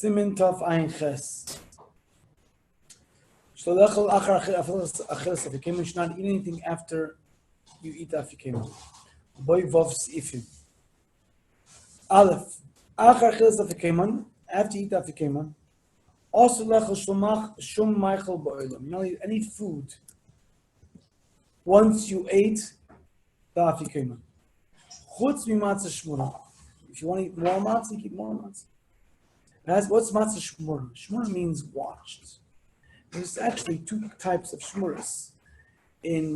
Siman Tov Ayin Ches. Sholechel achar acheres afikim. You should not eat anything after you eat afikim. Boy vovs ifim. Aleph. Achar acheres afikim. After you eat afikim. Also lechel shum meichel bo'ilam. You don't eat any food once you ate the afikim. Chutz mi matzah shmura. If you want to eat more matzah, you eat more matzah. What's matzah shmura? Shmura means watched. There's actually two types of shmuras. In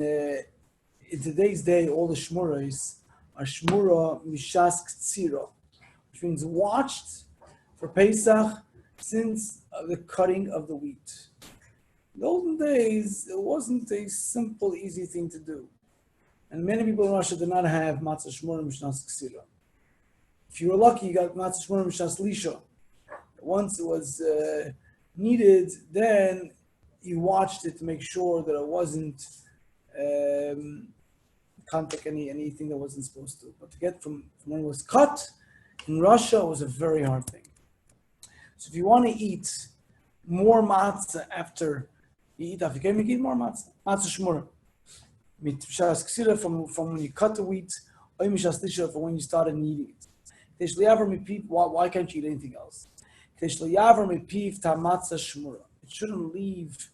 today's day, all the shmuras are shmura mishas ktsira, which means watched for Pesach since the cutting of the wheat. In the olden days, it wasn't a simple, easy thing to do. And many people in Russia did not have matzah shmura mishas ktsira. If you were lucky, you got matzah shmura mishas lisha. Once it was needed, then you watched it to make sure that it wasn't contact anything that wasn't supposed to. But to get from when it was cut in Russia was a very hard thing. So if you want to eat more matzah after you eat afikim, you eat more matzah. Matzah shmura. Mishas ksira from when you cut the wheat, or mishas lisha from when you started kneading it. Why can't you eat anything else? It shouldn't leave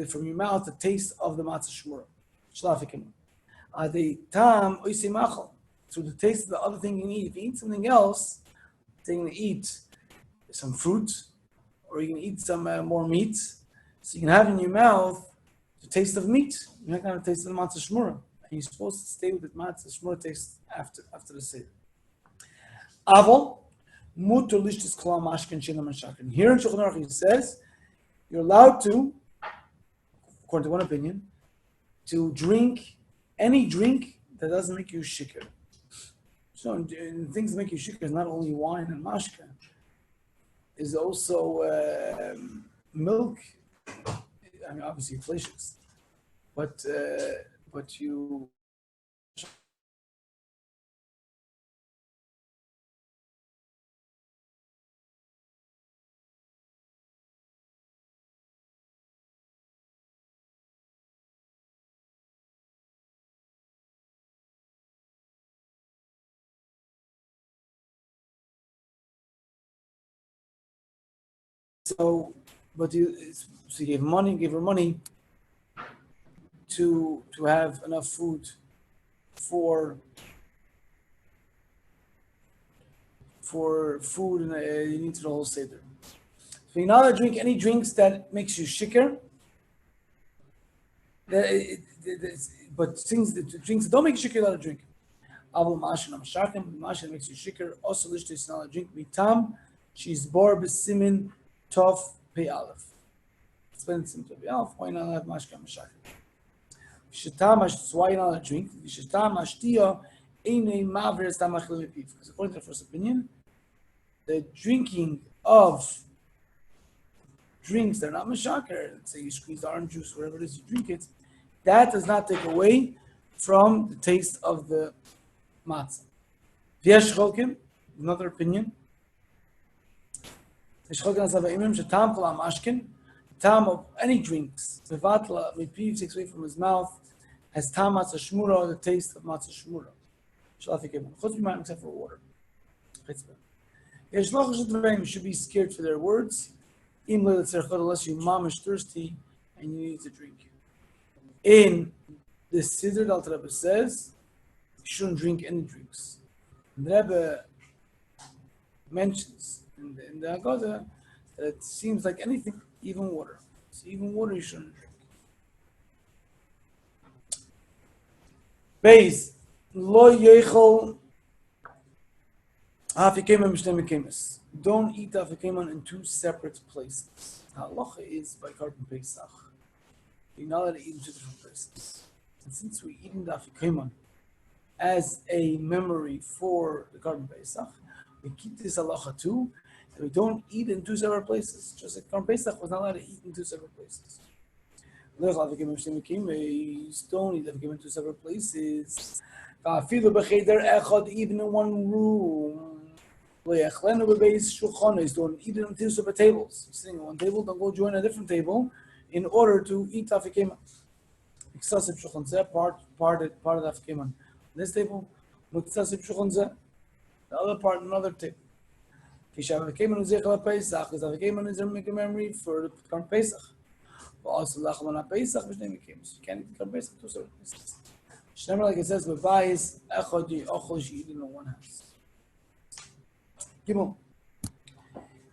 from your mouth the taste of the matzah shmura. So the taste of the other thing you eat. If you eat something else, then you're going to eat some fruit, or you can eat some more meat. So you can have in your mouth the taste of meat. You're not going to taste of the matzah shmura. And you're supposed to stay with the matzah shmura taste after the seder. Aval. Here in Shulchan Aruch he says you're allowed to, according to one opinion, to drink any drink that doesn't make you shikr. So and things that make you shikr is not only wine and mashka, is also milk. I mean, obviously delicious, but you. So you give her money to have enough food for food, and you need to the whole seder. So you're not allowed to drink any drinks that makes you shikr. But drinks that don't make you shikr, you're allowed to drink. Aval ma'ashin amshakim, ma'ashin makes you shikr. Also lishto is not allowed to drink. Mitam, she's bor b'simin Tov Pei Aleph. Explain it to Pei Aleph. Why not have mashka mashaka? That's why you're not allowed to drink. Because according to the first opinion, the drinking of drinks that are not mashaka, let's say you squeeze orange juice, whatever it is, you drink it, that does not take away from the taste of the matzah. V'yesh cholkim, another opinion. The time of any drinks, mevatla, mepiv, takes away from his mouth, has tam matzah shmura, the taste of matzah shmura. Except for water. You should be scared for their words, unless you mamish thirsty and you need to drink. In the Siddur, the Alter Rebbe says, you shouldn't drink any drinks. And the Rebbe mentions in the Haggadah, it seems like anything, even water. So even water you shouldn't drink. Beis, lo yechol hafikeman b'shnei mekemes. Don't eat hafikeman in two separate places. Halacha is by Korban Pesach. You're not allowed to eat in two different places. And since we're eating the hafikeman as a memory for the Korban Pesach, we keep this halacha too. We don't eat in two separate places. Just like Korban Pesach was not allowed to eat in two separate places. Don't eat in two separate places. Even in one room. Don't eat it on two separate tables. You're sitting on one table, don't go join a different table in order to eat afikema. Excessive shulchan zeh, part of the afikema. This table, excessive shulchan zeh, the other part, another table. Kishav afikema nuzech Pesach, because afikema is a memory for the Korf Pesach. But also lachamana Pesach, which name came. So you can't eat Korf Pesach two separate places. Shnemer, like it says, b'bayis echad yochel you eat in one house. Gimel.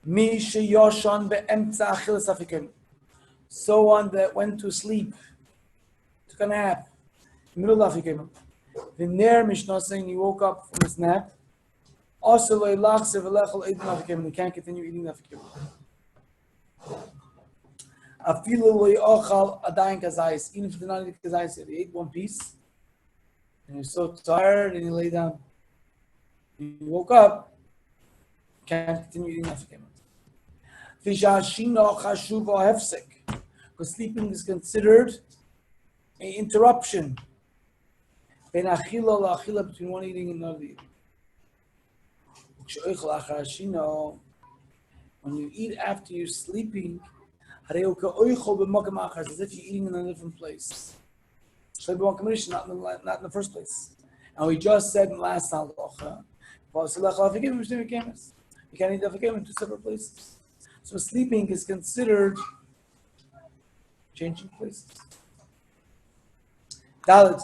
Mi sheyoshan be'emtza achilas afikim. Someone that went to sleep, took a nap, middle of afikim. V'ner mishnah saying he woke up from his nap. Also lo yilachse v'lechel eating afikim. He can't continue eating afikim. Afilu lo yochal adayin kazayis. Even if he did not eat kazayis, he ate one piece. And he was so tired and he lay down. He woke up. Can't continue eating afikim. Because sleeping is considered an interruption. Between one eating and another eating. When you eat after you're sleeping, it's as if you're eating in a different place. Not in the first place. And we just said in last halacha, you can't eat afikim in two separate places. So sleeping is considered changing places. Dalit.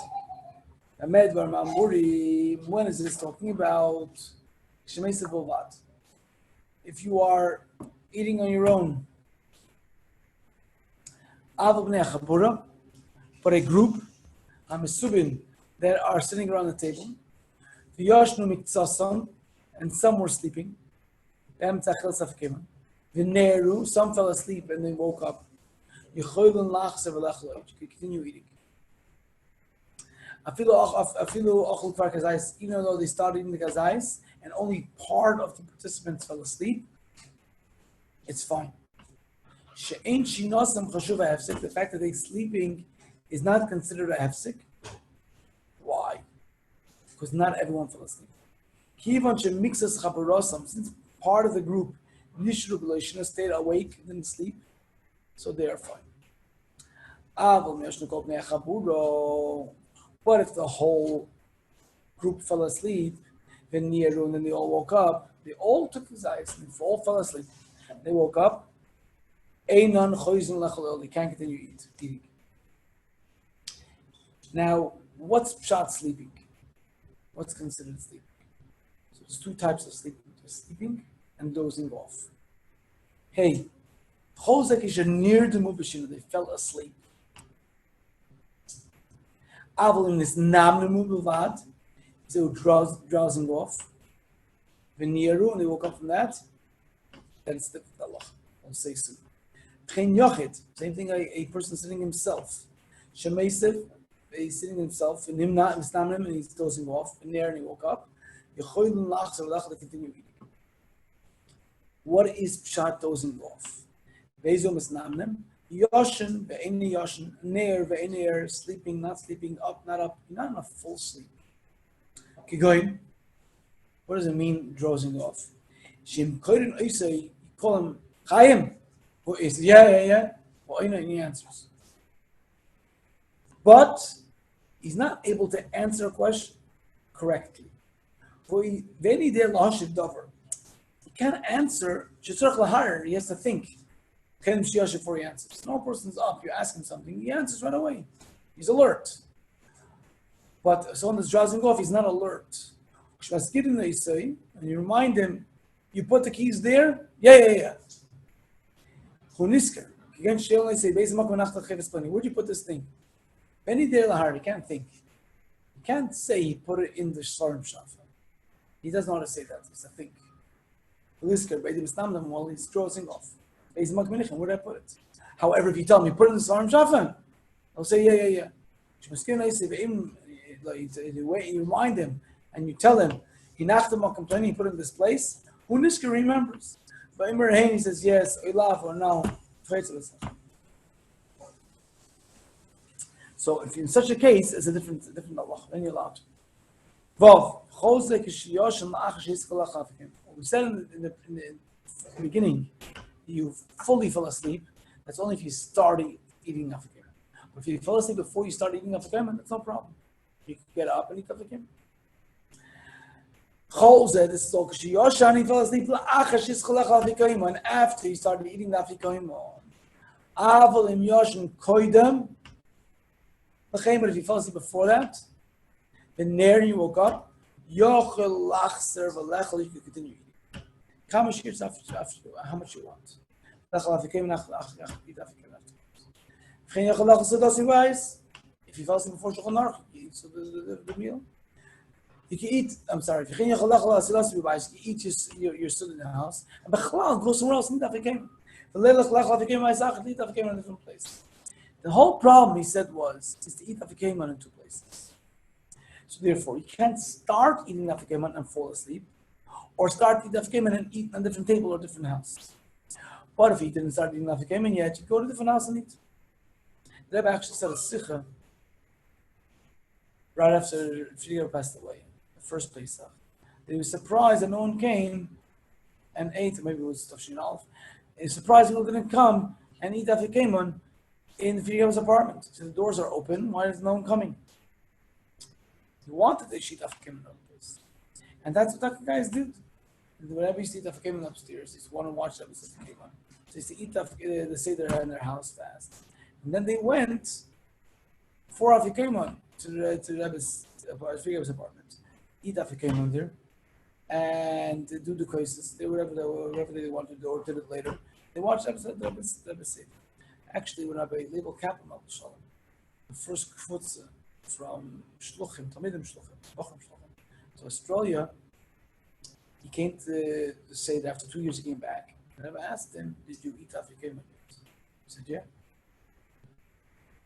Ahmed var Mamuri. When is this talking about? If you are eating on your own, for a group, that are sitting around the table, and some were sleeping. Some fell asleep and they woke up. You can continue eating. Even though they started eating the kazais and only part of the participants fell asleep, it's fine. The fact that they're sleeping is not considered a hefsek. Why? Because not everyone fell asleep. Since part of the group stayed awake, didn't sleep, so they are fine. What if the whole group fell asleep, and then they all woke up? They all took his eyes, and they all fell asleep. They woke up. They can't continue eating. Now, what's pshat sleeping? What's considered sleeping? So there's two types of sleeping. There's sleeping and dozing off. Hey, they fell asleep. Avalin is namnemu bilvad, they were drowsing off. V'nieru, and they woke up from that. Then it's the Allah. I'll say soon. Same thing, a person sitting himself. Shemesiv, he's sitting himself, and him not misnamnim, and he's dozing off. And there, and he woke up. Yechoylin lach, so lach, they continue eating. What is pshat dozing off? Bezom misnamnim. Yoshin, ve'eni yoshin, neir, ve'eni sleeping, not sleeping, up, not up. You're not in a full sleep. Kigoyin. What does it mean, dozing off? Shim koyin oisei, you call him Chaim. He says, yeah. Well, he answers. But he's not able to answer a question correctly. He can't answer. He has to think. Before he answers. No person's up, you're asking something, he answers right away. He's alert. But someone that's drowsing off, he's not alert. And you remind him, you put the keys there? Yeah. Where'd you put this thing? He can't think. He can't say he put it in the Sharm Shafa. He doesn't know how to say that. It's a think. While he's drowsing off. Where did I put it? However, if you tell me, put it in the Sharm Shafa, I'll say, yeah. You remind him and you tell him, he complaining, he put it in this place. Who Nisker remembers? But he says, yes, or no. So if in such a case, it's a different Allah. Then you're allowed. We said in the beginning, you fully fell asleep. That's only if you started eating afikomen. But if you fell asleep before you start eating afikomen, that's no problem. You can get up and eat afikomen. This is all because Yoshani fell asleep and after he started eating the afikomen. Aval im Yoshan koidem. But if you fell asleep before that, then there you woke up. Yochel lachser v'lechel, you can continue eating. How much you want. If you fell asleep before Shulchan Aruch, you eat the meal. You can eat, I'm sorry, you can eat your food in the house, and go somewhere else and eat afikomen. Eat afikomen in a different place. The whole problem, he said, is to eat afikomen in two places. So therefore, you can't start eating afikomen and fall asleep, or start eating afikomen and eat on a different table or different house. But if you didn't start eating afikomen yet, you go to a different house and eat. The Rabbi actually said a sikha right after Friga passed away, the first Pesach. They were surprised that no one came and ate, maybe it was Tafshin Alf. They were surprised people didn't come and eat afikomen in Friga's apartment. So the doors are open, why is no one coming? He wanted to eat afikomen upstairs. And that's what the guys did. Whenever you see afikomen upstairs, they just want to watch them. So they used to eat the Seder in their house fast. And then they went for afikomen to Rabbi's apartment, eat afikomen there, and do the courses. They whatever they wanted to do, or did it later. They watched Rabbi's Seder. Actually, when Rabbi labeled Kaplan the first kfutza from Shulchan, Talmidim Shulchan, to Australia, he came to say that after 2 years he came back. And I asked him, did you eat afikomen? He said, yeah.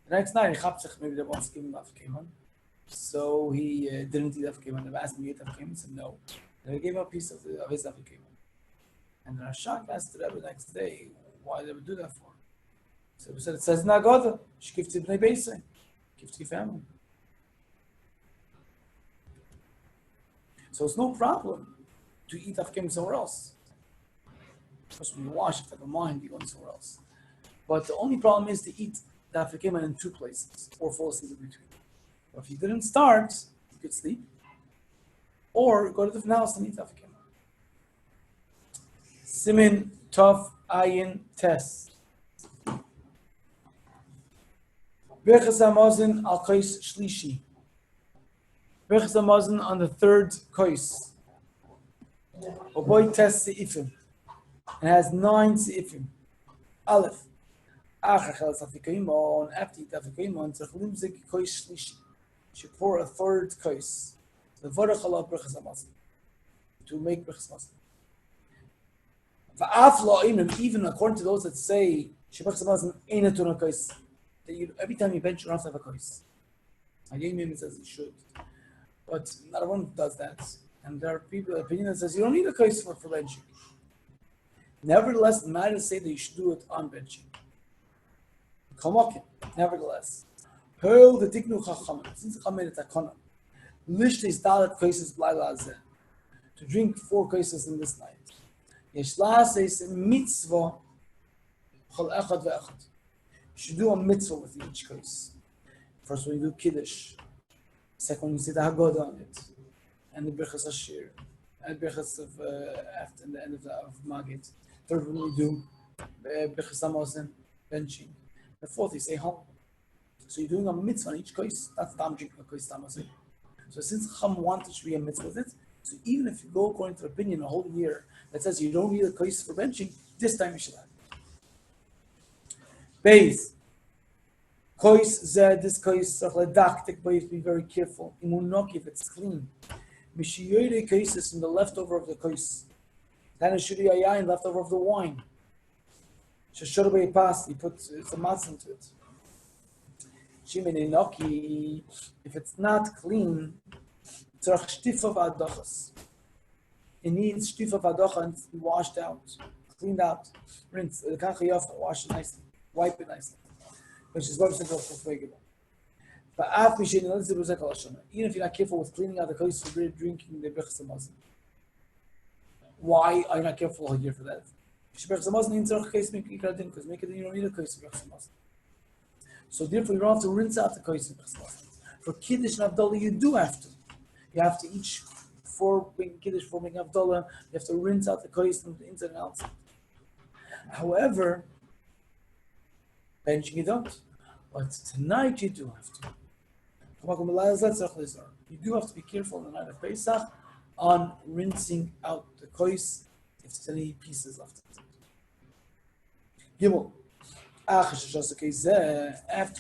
The next night, he chapsach, maybe they wants to give him afikomen. So he didn't eat afikomen. I asked him, you eat afikomen? He said, no. And I gave him a piece of his afikomen. And the Rashak asked the Rabbi the next day, why did they do that for? So he said, it says in Agadah, give to Bnei Beisai, give to your family. So it's no problem to eat afikomen somewhere else. Because when you wash, if you have a mind, you go somewhere else. But the only problem is to eat the afikomen in two places, or fall asleep in between. But if you didn't start, you could sleep, or go to the different house and eat afikomen. Siman Tov Ayin Tes. Birchas Hamazon al Kais Shlishi. Birchas Hamazon on the third Kais. Oboy Tes Seifim. It has 9 Seifim. Aleph. After eat afikomen, tzarich kais shlishi. Should pour a third kais. The vorach alav birchas hamazon to make birchas hamazon. Even according to those that say birchas hamazon ain't a tuna kais, that every time you bench, you don't have to have a kais. Ayimim says you should, but not everyone does that. And there are people opinion that says you don't need a kais for benching. Nevertheless, the matter say that you should do it on benching. Nevertheless, Pearl the Tiknu Chacham, since Chacham made it Takana, Lish is Dalet Kaises Blayla Zeh, to drink 4 kaises in this night. Yeshla says mitzvah Chol Echad Ve'echad. You should do a mitzvah with each kais. First, when you do Kiddush. Second, when you say the Haggadah on it, and the Birchas Ashir, and the Birchas of after the end of Magid. Third, when you do Birchas Hamazon, benching. The fourth is a home. So you're doing a mitzvah on each kais. That's tam drinking a kais tamazin. So since Chacham wanted to be a mitzvah with it, so even if you go according to the opinion a whole year that says you don't need a kais for benching, this time you should have it. Beis. Kais zed, this kais, be very careful. Imunok, if it's clean. Mishiyoyre kaises from the leftover of the kais. Then it should be a yain, leftover of the wine. Shashurbe pas, he puts some matzah into it. Shimene noki, if it's not clean, tzarach shtifa v'adochas. It needs shtifa v'adocha and to be washed out, cleaned out, rinse, wash it nicely, wipe it nicely. Which is 100% of regular. But even if you're not careful with cleaning out the kais for drinking the birchas hamazon. Why are you not careful here for that? Because make it you don't need a kais. So therefore you don't have to rinse out the kais. For Kiddush and Avdallah you do have to. You have to each for making Kiddush, for making Avdallah, you have to rinse out the kais from the inside and outside. However, benching you don't. But tonight you do have to. You do have to be careful on the night of Pesach on rinsing out the kois if there's any pieces left. Gimel. After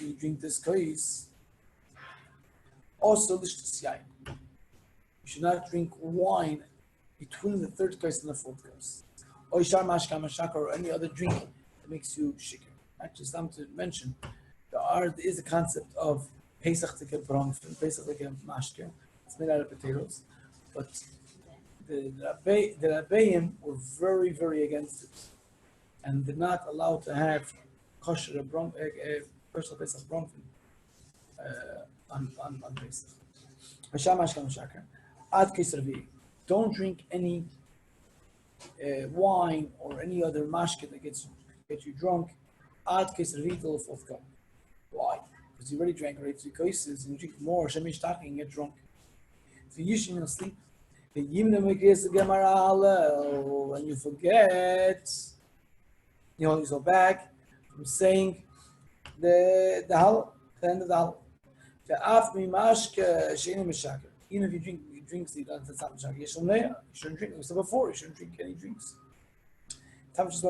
you drink this kois, also lishtus yain. You should not drink wine between the third kois and the fourth kois. Or any other drink that makes you shikr. Actually, it's time to mention there is a concept of Pesach to get bronfen, Pesach to get mashke. It's made out of potatoes, but the Rabbeim were very, very against it, and they're not allowed to have kosher personal Pesach bronfen on Pesach. Ad Kesravi, don't drink any wine or any other mashke that gets you drunk. Ad Kesravi till the fourth cup. Why? Because you already drank already 2 cases and you drink more, Shemish talking and get drunk. If you're usually going to sleep, and you forget, you go back from saying the end of the hal. Even if you drink drinks, that's not mishaka. You shouldn't drink. We said before, you shouldn't drink any drinks. Now, as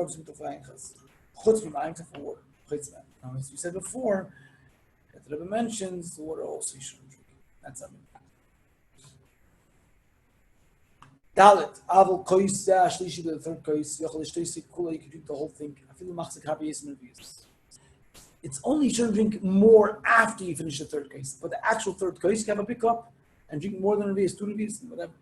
we said before, the Rabbi mentions the water also you shouldn't drink. That's something. Dalit, Aval Kois, Shlishi, the third Kois, Yochel Kula, you can drink the whole thing. I feel the Machzik Habi is It's only you shouldn't drink more after you finish the third Kois. But the actual third Kois, you can have a big cup and drink more than a Revis, 2 Revis, whatever.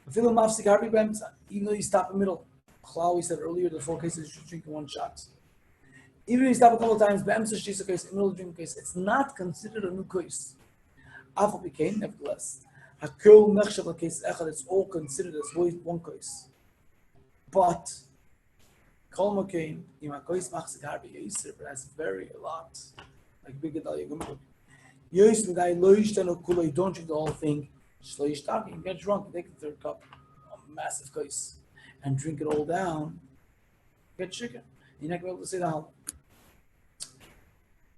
I feel the Machzik Habi Bentche, even though you stop in the middle. Chlau, we said earlier, the 4 cases you should drink in 1 shot. Even if you stop a couple of times, Bentche Shtisa Kois, in the middle of the drink Kois, it's not considered a new Kois. Afal became, nevertheless. Hakol Mechshav case Echad, it's all considered as 1 case. But Kol Mokain, Ima Kois Machzik Harbi Yisr, but that's very a lot. Like big Gedal Yagumuk. Yis Midai Loish Tano Kula, you don't drink the whole thing. Shloish Taki, you get drunk, you take the 3rd cup, a massive case, and drink it all down, get chicken. You're not going to be able to say the hal.